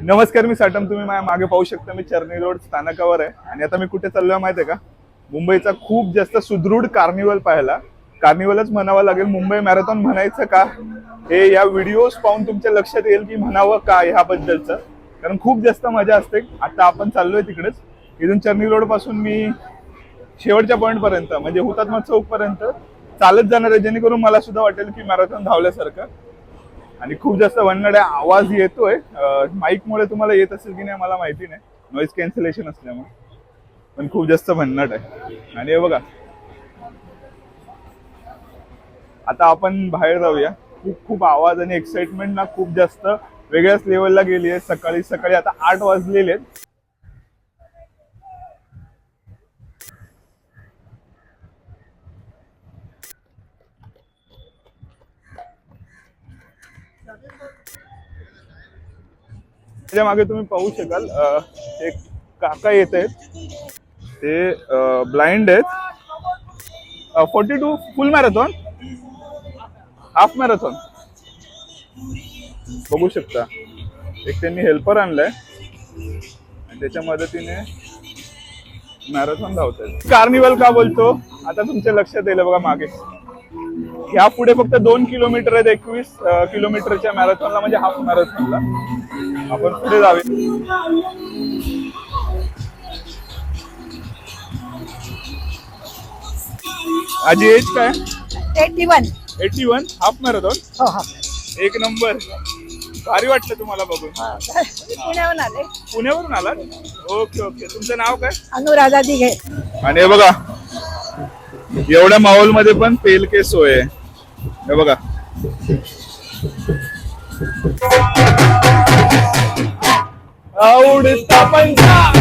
नमस्कार, मी साटम. तुम्ही माझ्या मागे पाहू शकता मी चर्नी रोड स्थानकावर आहे आणि आता मी कुठे चाललोय माहिती आहे का? मुंबईचा खूप जास्त सुदृढ कार्निवल पाहायला. कार्निवलच म्हणावं लागेल, मुंबई मॅरेथॉन म्हणायचं का हे या व्हिडिओज पाहून तुमच्या लक्षात येईल की म्हणावं का ह्याबद्दलचं, कारण खूप जास्त मजा असते. आता आपण चाललोय तिकडेच. इथून चर्नी रोड पासून मी शेवटच्या पॉईंट पर्यंत म्हणजे हुतात्मा चौक पर्यंत चालत जाणार आहे, जेणेकरून मला सुद्धा वाटेल की मॅरेथॉन धावल्यासारखं. आणि खूप जास्त भन्नाट आवाज येतोय. माईक मुळे तुम्हाला येत असेल की नाही मला माहिती नाही, नॉईज कॅन्सलेशन असल्यामुळे, पण खूप जास्त भन्नाट आहे. आणि हे बघा, आता आपण बाहेर जाऊया. खूप खूप आवाज आणि एक्साइटमेंट ना खूप जास्त वेगळ्याच लेवलला गेली आहे. सकाळी सकाळी आता 8 वाजलेले आहेत. त्याच्या मागे तुम्ही पाहू शकाल एक काका येत आहेत. ते ब्लाइंड आहेत. 42 फुल मॅरेथॉन, हाफ मॅरेथॉन बघू शकता. एक त्यांनी हेल्पर आणलाय आणि त्याच्या मदतीने मॅरेथॉन धावतात. कार्निवल का बोलतो आता तुमच्या लक्षात येईल बघा. मागे ह्या पुढे फक्त 2 किलोमीटर आहेत 21 किलोमीटरच्या मॅरेथॉनला, म्हणजे हाफ मॅरेथॉनला. आपण पुढे जावे. आजी एज काय? 81 हाफ मॅरेथॉन. हो हा एक नंबर. भारी वाटलं तुम्हाला बघून? पुण्याहून आले. पुण्यावरून आलात? Okay okay. तुमचं नाव काय? अनुराधा दिघे. आणि हे बघा, एवढ्या माहोल मध्ये पण तेल के सोय आहे. हे बघा, आवडता पंजाब.